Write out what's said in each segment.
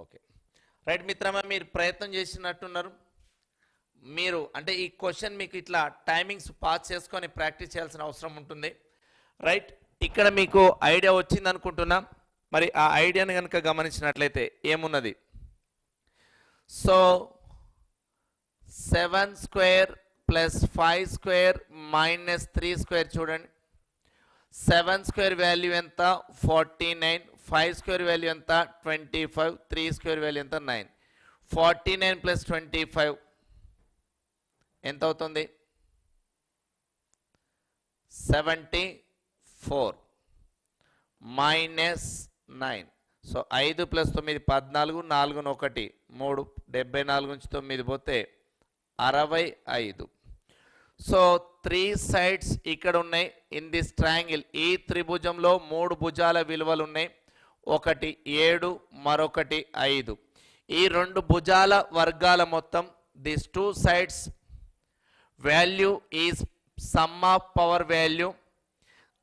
Okay right మిత్రమా, మీరు ప్రయత్నం చేసినట్టున్నారు. మీరు అంటే ఈ క్వశ్చన్ మీకు ఇట్లా టైమింగ్స్ పాస్ చేసుకొని ప్రాక్టీస్ చేయాల్సిన అవసరం ఉంటుంది. రైట్, ఇక్కడ మీకు ఐడియా వచ్చింది అనుకుంటున్నా. మరి ఆ ఐడియాని కనుక గమనించినట్లయితే ఏమున్నది, so 7 square plus 5 square minus 3 square చూడండి. 7 స్క్వేర్ వాల్యూ ఎంత 49, 5 స్క్వేర్ వాల్యూ ఎంత 25, 3 స్క్వేర్ వాల్యూ ఎంత 9. 49 ప్లస్ 25 ఎంత అవుతుంది 74 మైనస్ 9. సో 5 ప్లస్ 9 14, 4 1 3, 74 నుంచి 9 పోతే 65. సో 3 సైడ్స్ ఇక్కడ ఉన్నాయి ఇన్ దిస్ ట్రయాంగిల్. ఈ త్రిభుజంలో 3 భుజాల విలువలు ఉన్నాయి, ఒకటి 7 మరొకటి 5. ఈ 2 భుజాల వర్గాల మొత్తం this 2 sides value is some of power value.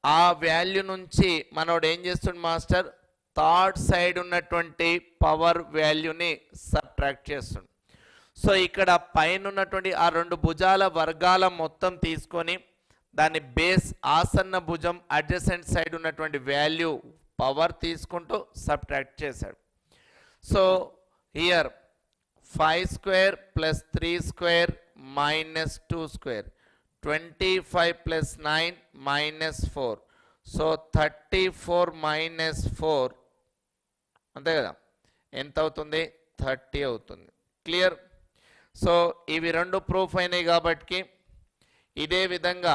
ఆ వాల్యూ నుంచి మనోడు ఏం చేస్తుంది మాస్టర్, థర్డ్ సైడ్ ఉన్నటువంటి పవర్ వాల్యూని సబ్ట్రాక్ట్ చేస్తుంది. సో ఇక్కడ పైన ఉన్నటువంటి ఆ 2 భుజాల వర్గాల మొత్తం తీసుకొని దాని బేస్ ఆసన్న భుజం అడ్జసెంట్ సైడ్ ఉన్నటువంటి వాల్యూ పవర్ తీసుకుంటూ సబ్ట్రాక్ట్ చేశాడు. So here 5 square plus 3 square minus 2 square, 25 plus 9 minus 4. So 34 minus 4 అంతే కదా, ఎంత అవుతుంది 30 అవుతుంది. క్లియర్. సో ఇవి 2 ప్రూఫ్ అయినాయి కాబట్టి ఇదే విధంగా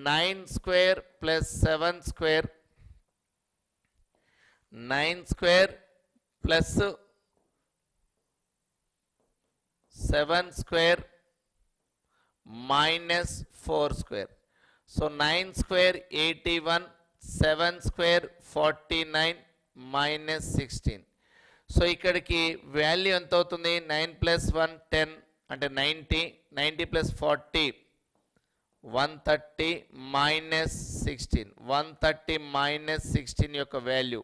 9 square plus 7 square, 9 square plus 7 square minus 4 square. So 9 square 81, 7 square 49 minus 16. So ఇక్కడికి వాల్యూ ఎంత అవుతుంది 9 ప్లస్ 1 10 అంటే 90, 90 ప్లస్ 40 130 మైనస్ 16, 130 మైనస్ 16 యొక్క వాల్యూ.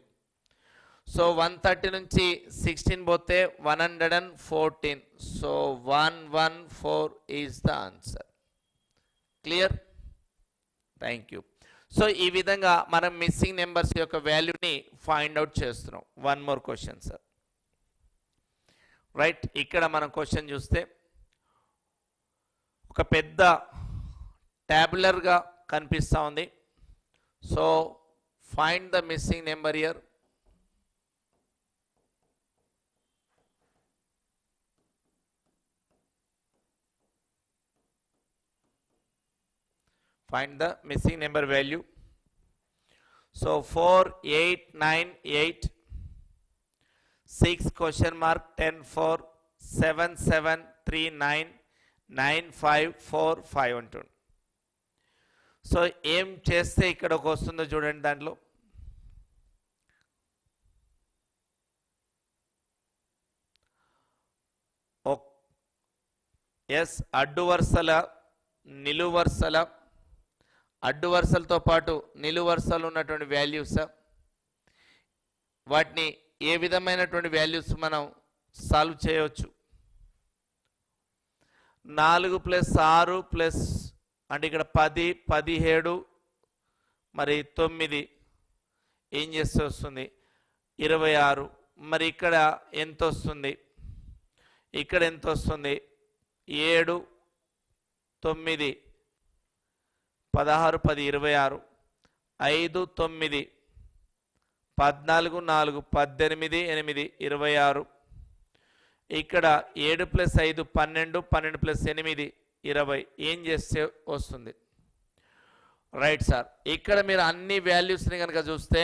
సో 130 నుంచి 16 పోతే 114. So 114 is the answer. Clear, thank you. So ఈ విధంగా మనం మిస్సింగ్ నెంబర్స్ యొక్క వాల్యూని ఫైండ్ అవుట్ చేస్తున్నాం. One more question sir. Right, ఇక్కడ మనం క్వశ్చన్ చూస్తే ఒక పెద్ద ట్యాబులర్గా కనిపిస్తూ ఉంది. So find the missing number year. Find the missing number value. So 4 8 9 8, 6 question mark 10 4, 7 7 3 9, 9 5 4 5 ఉంటుంది. సో ఏం చేస్తే ఇక్కడ ఒక వస్తుందో చూడండి. దాంట్లో ఎస్ అడ్డు వరుసల నిలువు వరుసల, అడ్డు వరుసలతో పాటు నిలువు వరుసలు ఉన్నటువంటి వాల్యూస్, వాటిని ఏ విధమైనటువంటి వాల్యూస్ మనం సాల్వ్ చేయవచ్చు. 4 ప్లస్ 6 ప్లస్ అంటే ఇక్కడ 10 17 మరి 9 ఏం చేస్తే వస్తుంది 26. మరి ఇక్కడ ఎంత వస్తుంది, ఇక్కడ ఎంత వస్తుంది 7 9 16 10 26, 5 9 14 4 18 8 26. ఇక్కడ 7 ప్లస్ 5 12, 12 ప్లస్ 8 20 ఏం చేస్తే వస్తుంది. రైట్ సార్, ఇక్కడ మీరు అన్ని వాల్యూస్ని కనుక చూస్తే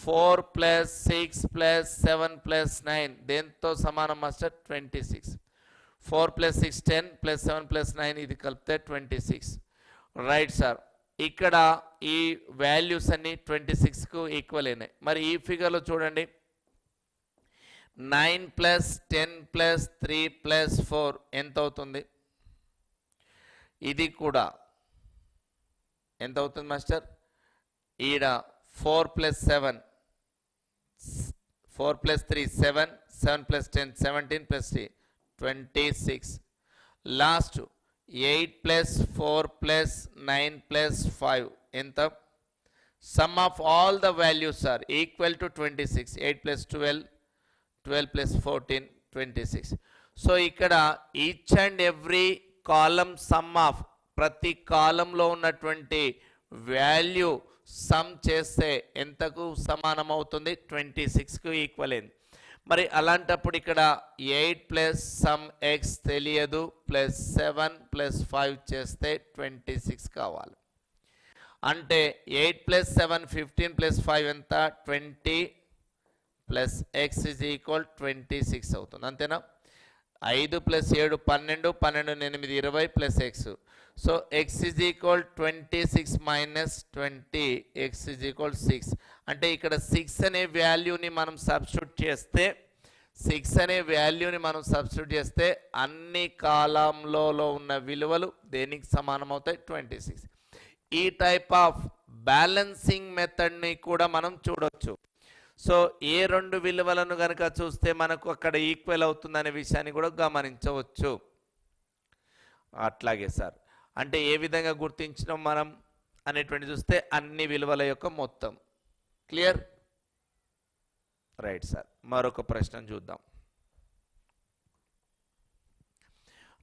4 ప్లస్ 6 ప్లస్ 7 ప్లస్ 9 దేంతో సమానం మాస్టర్ 26. 4 ప్లస్ 6 10 ప్లస్ 7 ప్లస్ 9 ఇది కలిపితే 26. రైట్ సార్, ఇక్కడ ఈ వాల్యూస్ అన్ని 26కు ఈక్వల్ అయినాయి. మరి ఈ ఫిగర్లో చూడండి 9 ప్లస్ 10 ప్లస్ 3 ప్లస్ 4 ఎంత అవుతుంది, ఇది కూడా ఎంత అవుతుంది మాస్టర్, ఈడ 4 plus 7 4 plus 3 7 7 plus 10, 17 plus 3, 26. Last 8 plus 4 plus 9 plus 5. ఎంత? Sum of all the values are equal to 26. 8 plus 12, 12 plus 14, 26. So ఇక్కడ each and every column some of ప్రతి కాలంలో ఉన్నటువంటి వాల్యూ సమ్ చేస్తే ఎంతకు సమానం అవుతుంది? 26కు ఈక్వల్ అయింది. మరి అలాంటప్పుడు ఇక్కడ 8 ప్లస్ సమ్ ఎక్స్ తెలియదు, ప్లస్ 7 ప్లస్ 5 చేస్తే 26 కావాలి. అంటే 8 ప్లస్ 7 15 ప్లస్ 5 ఎంత? 20 ప్లస్ ఎక్స్ ఇజ్ ఈక్వల్ 26 అవుతుంది. అంతేనా? 5 plus 7 12, 12 8 20 plus X. So X is equal 26 minus 20, X is equal 6. అంటే ఇక్కడ 6 అనే వాల్యూని మనం సబ్స్టిట్యూట్ చేస్తే అన్ని కాలంలో ఉన్న విలువలు దేనికి సమానం అవుతాయి? 26. ఈ టైప్ ఆఫ్ బ్యాలెన్సింగ్ మెథడ్ని కూడా మనం చూడొచ్చు. సో ఏ రెండు విలువలను కనుక చూస్తే మనకు అక్కడ ఈక్వల్ అవుతుందనే విషయాన్ని కూడా గమనించవచ్చు. అట్లాగే సార్, అంటే ఏ విధంగా గుర్తించినాం మనం అనేటువంటి చూస్తే అన్ని విలువల యొక్క మొత్తం. క్లియర్? Right sir. మరొక ప్రశ్న చూద్దాం.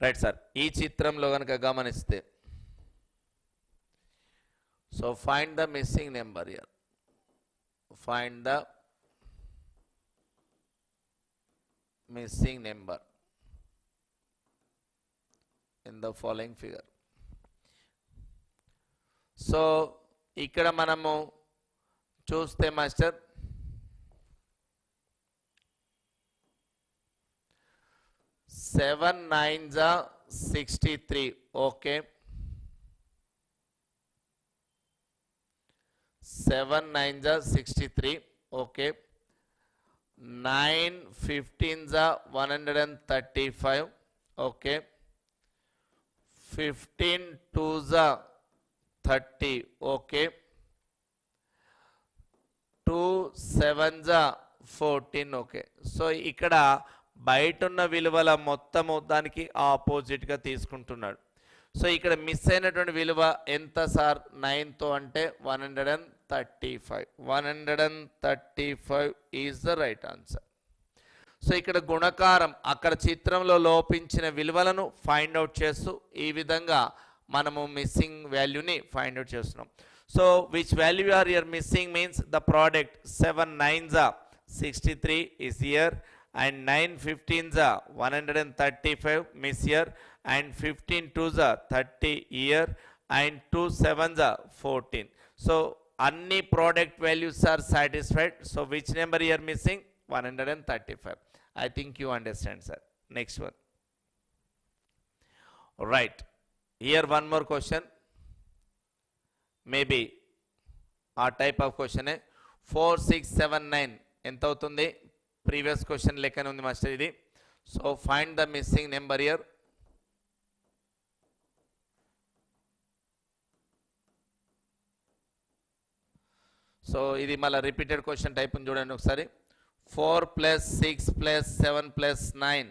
రైట్ సార్, ఈ చిత్రంలో కనుక గమనిస్తే, so find the missing number here. Find the missing number in the following figure. So ఇక్కడ మనము చూస్తే master 7 9s are 63. Okay, 7 9s are 63. Okay, 9 15s are 135. Okay, 15 2s are 30. Okay, 2 7s are 14. Okay, so ఇక్కడ బయట ఉన్న విలువల మొత్తము దానికి ఆపోజిట్గా తీసుకుంటున్నాడు. సో ఇక్కడ మిస్ అయినటువంటి విలువ ఎంత సార్? 9తో అంటే 135. 135 is the right answer. So ఇక్కడ గుణకారం అక్కడ చిత్రంలో లోపించిన విలువలను ఫైండ్ అవుట్ చేస్తూ ఈ విధంగా మనము మిస్సింగ్ వాల్యూని ఫైండ్ అవుట్ చేస్తున్నాం. So which value are your missing means the product 7 9s are 63 is here, and 9 15s are 135 miss here, and 15 2s are 30 here, and 2 7s are 14. So any product values are satisfied. So which number you are missing? 135. I think you understand, sir. Next one. Right, here one more question, maybe a type of question. 4 6 7 9 ఎంత అవుతుంది? Previous question లెక్కనే ఉంది master ఇది. So find the missing number here. So ఇది మళ్ళీ repeated question type ఉంది, చూడండి ఒకసారి. 4 plus 6 plus 7 plus 9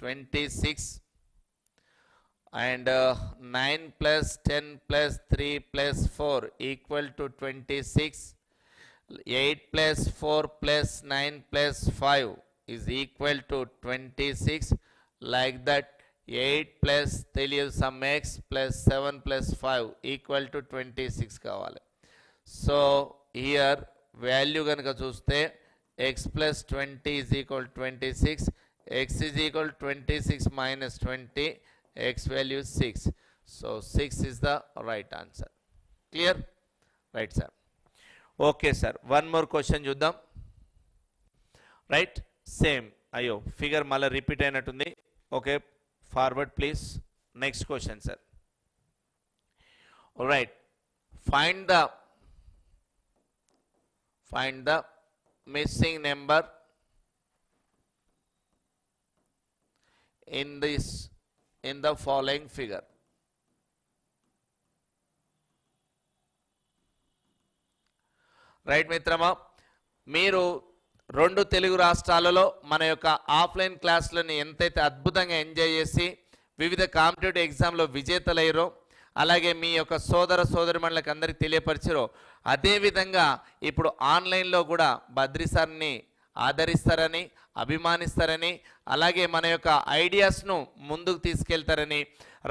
26, and 9 plus 10 plus 3 plus 4 equal to 26. 8 plus 4 plus 9 plus 5 is equal to 26. Like that, 8 plus తెలియదు some x plus 7 plus 5 equal to 26 కావాలి. So here value కనుక చూస్తే x plus 20 is equal to 26. x is equal to 26 minus 20. X value is 6. So 6 is the right answer. Clear? Right, sir. Okay, sir. One more question చూద్దాం. Right? Same. అయ్యో figure మళ్ళీ repeat అయినట్టుంది. Okay, forward please. Next question sir. Right, find the missing number in the following figure. Right మిత్రమా, మీరు రెండు తెలుగు రాష్ట్రాలలో మన యొక్క ఆఫ్లైన్ క్లాసులను ఎంతైతే అద్భుతంగా ఎంజాయ్ చేసి వివిధ కాంపిటేటివ్ ఎగ్జామ్లో విజేతలయ్యారో, అలాగే మీ యొక్క సోదర సోదరిమణులకు అందరికీ తెలియపరిచారో, అదేవిధంగా ఇప్పుడు ఆన్లైన్లో కూడా బద్రి సార్ని ఆదరిస్తారని, అభిమానిస్తారని, అలాగే మన యొక్క ఐడియాస్ను ముందుకు తీసుకెళ్తారని,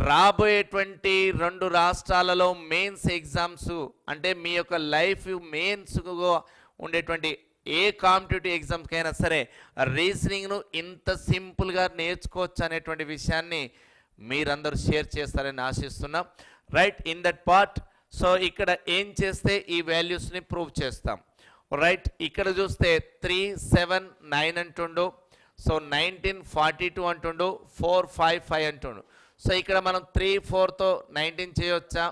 రాబోయేటువంటి రెండు రాష్ట్రాలలో మెయిన్స్ ఎగ్జామ్స్ అంటే మీ యొక్క లైఫ్ మెయిన్స్గా ఉండేటువంటి ఏ కాంపిటేటివ్ ఎగ్జామ్స్కైనా సరే రీజనింగ్ను ఇంత సింపుల్గా నేర్చుకోవచ్చు అనేటువంటి విషయాన్ని మీరందరూ షేర్ చేస్తారని ఆశిస్తున్నాం. Right, in that part so ఇక్కడ ఏం చేస్తే ఈ వాల్యూస్ని ప్రూవ్ చేస్తాం. రైట్, ఇక్కడ చూస్తే 3, 7, 9 అంటుండు. సో 1942 అంటుండు, 4, 5, 5 అంటుండు. సో ఇక్కడ మనం 3, 4తో 19 చేయొచ్చా,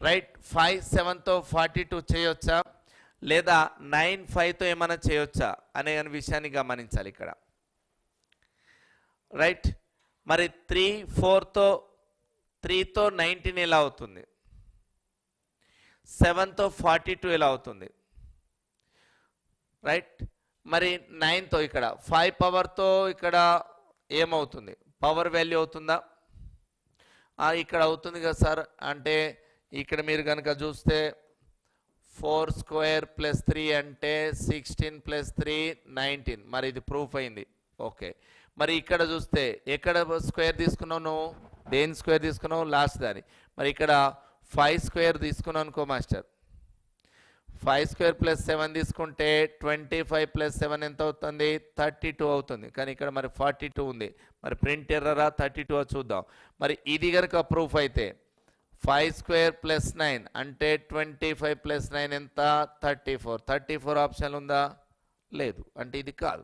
రైట్ 5, 7తో 42 చేయొచ్చా, లేదా 9, 5తో ఏమైనా చేయొచ్చా అనే విషయాన్ని గమనించాలి ఇక్కడ. రైట్, మరి 3, 3తో 19 ఎలా అవుతుంది, 7తో 42 ఎలా అవుతుంది, రైట్. మరి 9తో ఇక్కడ 5 పవర్తో ఇక్కడ ఏమవుతుంది, పవర్ వాల్యూ అవుతుందా, ఇక్కడ అవుతుంది కదా సార్. అంటే ఇక్కడ మీరు కనుక చూస్తే 4 స్క్వేర్ ప్లస్ 3 అంటే 16 ప్లస్ 3 19. మరి ఇది ప్రూఫ్ అయింది. ఓకే, మరి ఇక్కడ చూస్తే ఎక్కడ స్క్వేర్ తీసుకున్నావు నువ్వు, దేని స్క్వేర్ తీసుకున్నావు, లాస్ట్ దాని. మరి ఇక్కడ 5 స్క్వేర్ తీసుకున్నావు అనుకో మాస్టర్, 5 స్క్వేర్ ప్లస్ 7 తీసుకుంటే 25 ప్లస్ 7 ఎంత అవుతుంది, 32 అవుతుంది. కానీ ఇక్కడ మరి 42 ఉంది. మరి ప్రింట్ ఎర్రరా 32 చూద్దాం. మరి ఇది కనుక ప్రూఫ్ అయితే 5 స్క్వేర్ ప్లస్ 9 అంటే 25 ప్లస్ 9 ఎంత, 34. 34 ఆప్షన్ ఉందా, లేదు. అంటే ఇది కాదు,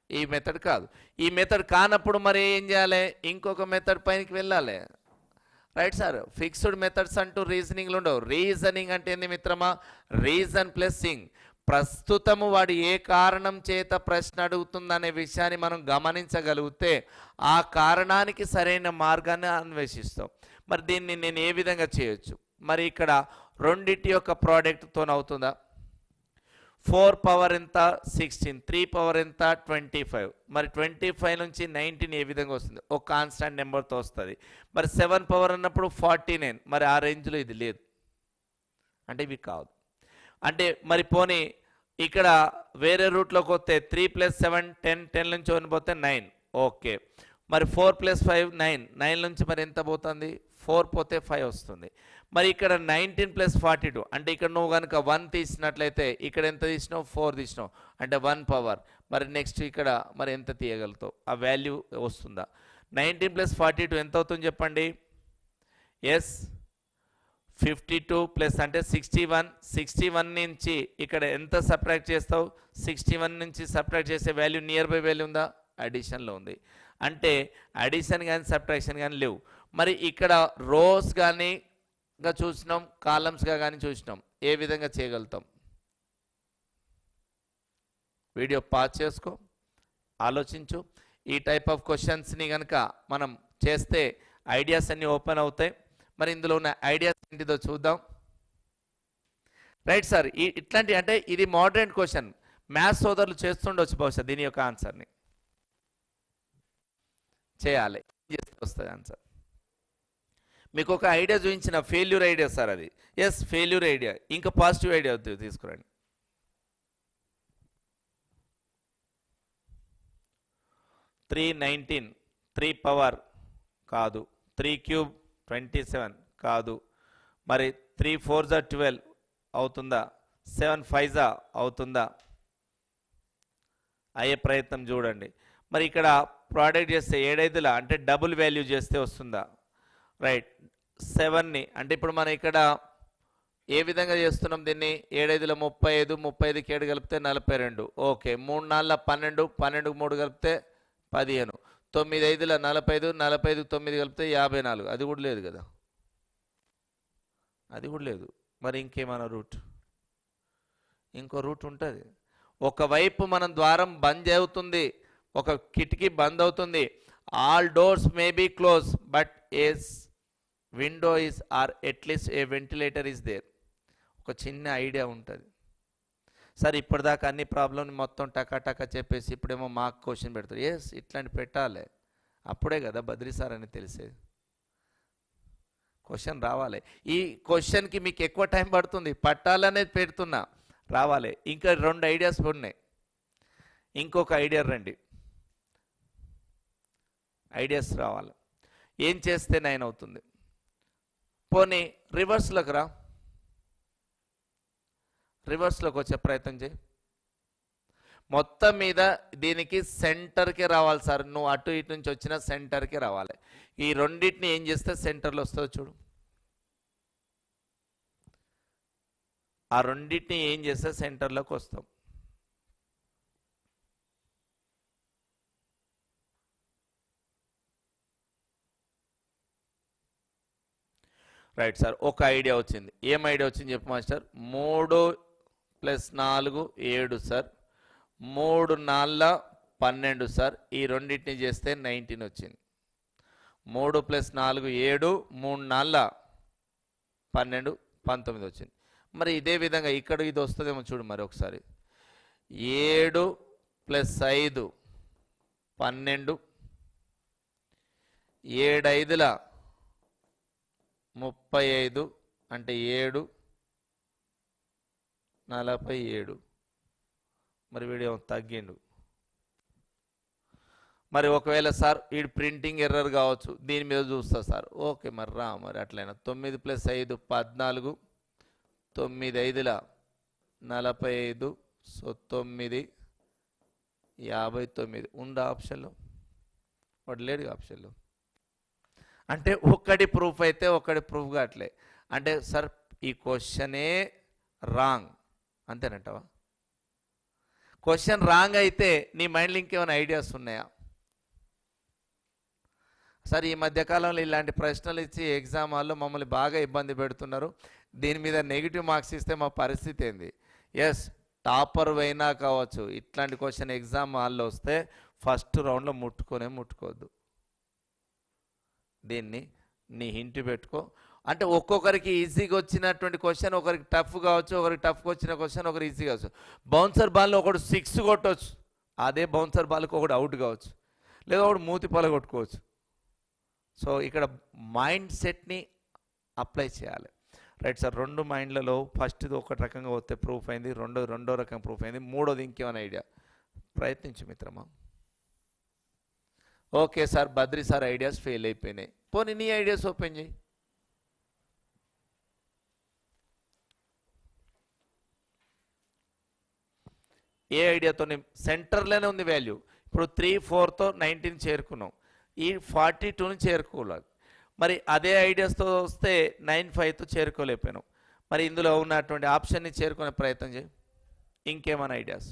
ఈ మెథడ్ కాదు. ఈ మెథడ్ కానప్పుడు మరి ఏం చేయాలి, ఇంకొక మెథడ్ పైనకి వెళ్ళాలి. రైట్ సార్, ఫిక్స్డ్ మెథడ్స్ అంటూ రీజనింగ్లో ఉండవు. రీజనింగ్ అంటే ఏంది మిత్రమా, రీజన్ ప్లస్ సింగ్. ప్రస్తుతము వాడు ఏ కారణం చేత ప్రశ్న అడుగుతుందనే విషయాన్ని మనం గమనించగలిగితే ఆ కారణానికి సరైన మార్గాన్ని అన్వేషిస్తాం. మరి దీన్ని నేను ఏ విధంగా చేయొచ్చు, మరి ఇక్కడ రెండింటి యొక్క ప్రోడక్ట్తో అవుతుందా, 4 పవర్ ఎంత 16, 3 పవర్ ఎంత 25. మరి 25 నుంచి 19 ఏ విధంగా వస్తుంది, ఒక కాన్స్టాంట్ నెంబర్తో వస్తుంది. మరి 7 పవర్ అన్నప్పుడు 49. మరి ఆ రేంజ్లో ఇది లేదు, అంటే ఇవి కాదు. అంటే మరి పోనీ ఇక్కడ వేరే రూట్లోకి వస్తే 3 ప్లస్ 7 10, 10 నుంచి 1 పోతే 9. ఓకే, మరి 4 ప్లస్ 5 9, 9 నుంచి మరి ఎంత పోతుంది, 4 పోతే 5 వస్తుంది. మరి ఇక్కడ 19 ప్లస్ 42 అంటే ఇక్కడ నువ్వు కనుక 1 తీసినట్లయితే ఇక్కడ ఎంత తీసినావు, 4 తీసినావు, అంటే 1 పవర్. మరి నెక్స్ట్ ఇక్కడ మరి ఎంత తీయగలుగుతావు, ఆ వాల్యూ వస్తుందా. 19 ప్లస్ 42 ఎంత అవుతుంది చెప్పండి, ఎస్ 52 ప్లస్ అంటే 61. 61 నుంచి ఇక్కడ ఎంత సబ్ట్రాక్ట్ చేస్తావు, 61 నుంచి సబ్ట్రాక్ట్ చేసే వాల్యూ నియర్ బై వాల్యూ ఉందా, అడిషన్లో ఉంది. అంటే అడిషన్ కానీ సబ్ట్రాక్షన్ కానీ లేవు. మరి ఇక్కడ రోస్ కానీ చూసినాం, కాలమ్స్గా కానీ చూసినాం, ఏ విధంగా చేయగలుగుతాం. వీడియో పాజ్ చేసుకో, ఆలోచించు. ఈ టైప్ ఆఫ్ క్వశ్చన్స్ని కనుక మనం చేస్తే ఐడియాస్ అన్నీ ఓపెన్ అవుతాయి. మరి ఇందులో ఉన్న ఐడియాస్ ఏంటిదో చూద్దాం. రైట్ సార్, ఇట్లాంటి అంటే ఇది మోడర్న్ క్వశ్చన్, మ్యాథ్స్ సోదరులు చేస్తుండొచ్చు బహుశా దీని యొక్క ఆన్సర్ని చేయాలి, చేస్తే వస్తుంది ఆన్సర్. మీకు ఒక ఐడియా చూపించిన ఫెయిల్యూర్ ఐడియా సార్ అది, ఎస్ ఫెయిల్యూర్ ఐడియా. ఇంకా పాజిటివ్ ఐడియా తీసుకురండి. 319 3 పవర్ కాదు, 3 క్యూబ్ 27 కాదు, మరి 3 4 12 అవుతుందా, 7 5 అవుతుందా, అయ్యే ప్రయత్నం చూడండి. మరి ఇక్కడ ప్రోడక్ట్ చేస్తే 7 5 అంటే డబుల్ వాల్యూ చేస్తే వస్తుందా, రైట్. 7ని అంటే ఇప్పుడు మనం ఇక్కడ ఏ విధంగా చేస్తున్నాం దీన్ని, 7 5 35, 35కి 7 కలిపితే 42. ఓకే, 3 4 12, 12కి 3 కలిపితే 15, 9 5 45, 45కి 9 కలిపితే 54. అది కూడా లేదు కదా, అది కూడా లేదు. మరి ఇంకేమైనా రూట్, ఇంకో రూట్ ఉంటుంది. ఒకవైపు మనం ద్వారం బంద్ అవుతుంది, ఒక కిటికీ బంద్ అవుతుంది. All doors may be close but as window is or at least a ventilator is there. ఒక చిన్న ఐడియా ఉంటుంది. సార్ ఇప్పటిదాకా అన్ని ప్రాబ్లమ్ మొత్తం టకా టకా చెప్పేసి ఇప్పుడేమో మాకు క్వశ్చన్ పెడతారు. ఎస్, ఇట్లాంటి పెట్టాలి, అప్పుడే కదా బద్రీ సార్ అని తెలిసేది. క్వశ్చన్ రావాలి. ఈ క్వశ్చన్కి మీకు ఎక్కువ టైం పడుతుంది, పట్టాలనేది పెడుతున్నా, రావాలి. ఇంకా 2 ఐడియాస్ ఉన్నాయి, ఇంకొక ఐడియా రండి, ఐడియాస్ రావాలి. ఏం చేస్తే 9 అవుతుంది? పోనీ రివర్స్లోకి రా, రివర్స్లోకి వచ్చే ప్రయత్నం చేయి. మొత్తం మీద దీనికి సెంటర్కి రావాలి సార్, నువ్వు అటు ఇటు నుంచి వచ్చిన సెంటర్కి రావాలి. ఈ రెండింటిని ఏం చేస్తే సెంటర్లో వస్తుందో చూడు. ఆ రెండింటిని ఏం చేస్తే సెంటర్లోకి వస్తాం. రైట్ సార్, ఒక ఐడియా వచ్చింది. ఏం ఐడియా వచ్చింది చెప్పు మాస్టర్? 3 + 4 7 sir, 3 × 4 12 sir. ఈ రెండింటిని చేస్తే 19 వచ్చింది. 3 + 4 7, 3 × 4 12, 19 వచ్చింది. మరి ఇదే విధంగా ఇక్కడ ఇది వస్తుందేమో చూడు మరి ఒకసారి. 7 + 5 12, 7 × 5 35, అంటే 7 47. మరి వీడు తగ్గిండు. మరి ఒకవేళ సార్ ఈ ప్రింటింగ్ ఎర్రర్ కావచ్చు, దీని మీద చూస్తా సార్. ఓకే, మరి రా, మరి అట్లయినా 9 + 5 14, 9 × 5 45, సో 9 59 ఉందా ఆప్షన్లో? వాడు లేడుగా ఆప్షన్లో. అంటే ఒక్కటి ప్రూఫ్ అయితే ఒక్కటి ప్రూఫ్ కావట్లే. అంటే సార్ ఈ క్వశ్చనే రాంగ్ అంతేనంటావా? క్వశ్చన్ రాంగ్ అయితే నీ మైండ్లో ఇంకేమైనా ఐడియాస్ ఉన్నాయా? సార్ ఈ మధ్యకాలంలో ఇలాంటి ప్రశ్నలు ఇచ్చి ఎగ్జామ్ హాల్లో మమ్మల్ని బాగా ఇబ్బంది పెడుతున్నారు, దీని మీద నెగిటివ్ మార్క్స్ ఇస్తే మా పరిస్థితి ఏంది? ఎస్, టాపర్ అయినా కావచ్చు, ఇట్లాంటి క్వశ్చన్ ఎగ్జామ్ హాల్లో వస్తే ఫస్ట్ రౌండ్లో ముట్టుకోవద్దు. దీన్ని నీ హింట్ పెట్టుకో. అంటే ఒక్కొక్కరికి ఈజీగా వచ్చినటువంటి క్వశ్చన్ ఒకరికి టఫ్ కావచ్చు, ఒకరికి టఫ్గా వచ్చిన క్వశ్చన్ ఒకరు ఈజీ కావచ్చు. బౌన్సర్ బాల్లో ఒకడు 6 కొట్టవచ్చు, అదే బౌన్సర్ బాల్కి ఒకడు అవుట్ కావచ్చు, లేదా ఒకడు మూతి పొల కొట్టుకోవచ్చు. సో ఇక్కడ మైండ్ సెట్ని అప్లై చేయాలి. రైట్ సార్, 2 మైండ్లలో ఫస్ట్ది ఒక రకంగా వస్తే ప్రూఫ్ అయింది, రెండో రకం ప్రూఫ్ అయింది, మూడోది ఇంకేమైనా ఐడియా? ప్రయత్నించు మిత్రమా. Okay sir, Badri sir ideas fail అయిపోయినాయి. పోనీ నీ ఐడియాస్ ఓపెన్ చేయి. ఏ ఐడియాతో? సెంటర్లోనే ఉంది వాల్యూ. ఇప్పుడు 3 4తో 19 చేరుకున్నాం, ఈ 42ని చేరుకోవాలి. మరి అదే ఐడియాస్తో వస్తే 9 5తో చేరుకోలేకపోయినాం. మరి ఇందులో ఉన్నటువంటి ఆప్షన్ని చేరుకునే ప్రయత్నం చేయి. ఇంకేమైనా ఐడియాస్?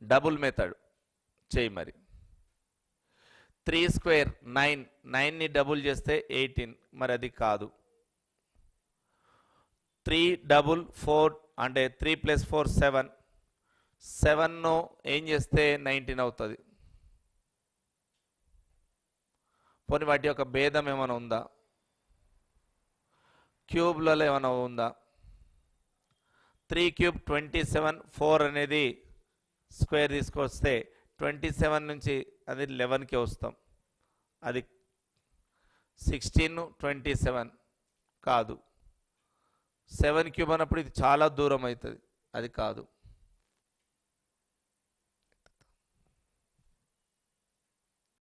డబుల్ మెథడ్ చేయి. మరి 3² 9, 9ని డబుల్ చేస్తే 18, మరి అది కాదు. 3 4 4, అంటే 3 + 4 7, 7ను ఏం చేస్తే 19 అవుతుంది. పోనీ వాటి యొక్క భేదం ఏమైనా ఉందా? క్యూబ్లలో ఏమైనా ఉందా? 3³ 27, 4 అనేది స్క్వేర్ తీసుకొస్తే 27 నుంచి అది 11కి వస్తాం, అది 16 27 కాదు. 7³ అన్నప్పుడు ఇది చాలా దూరం అవుతుంది, అది కాదు.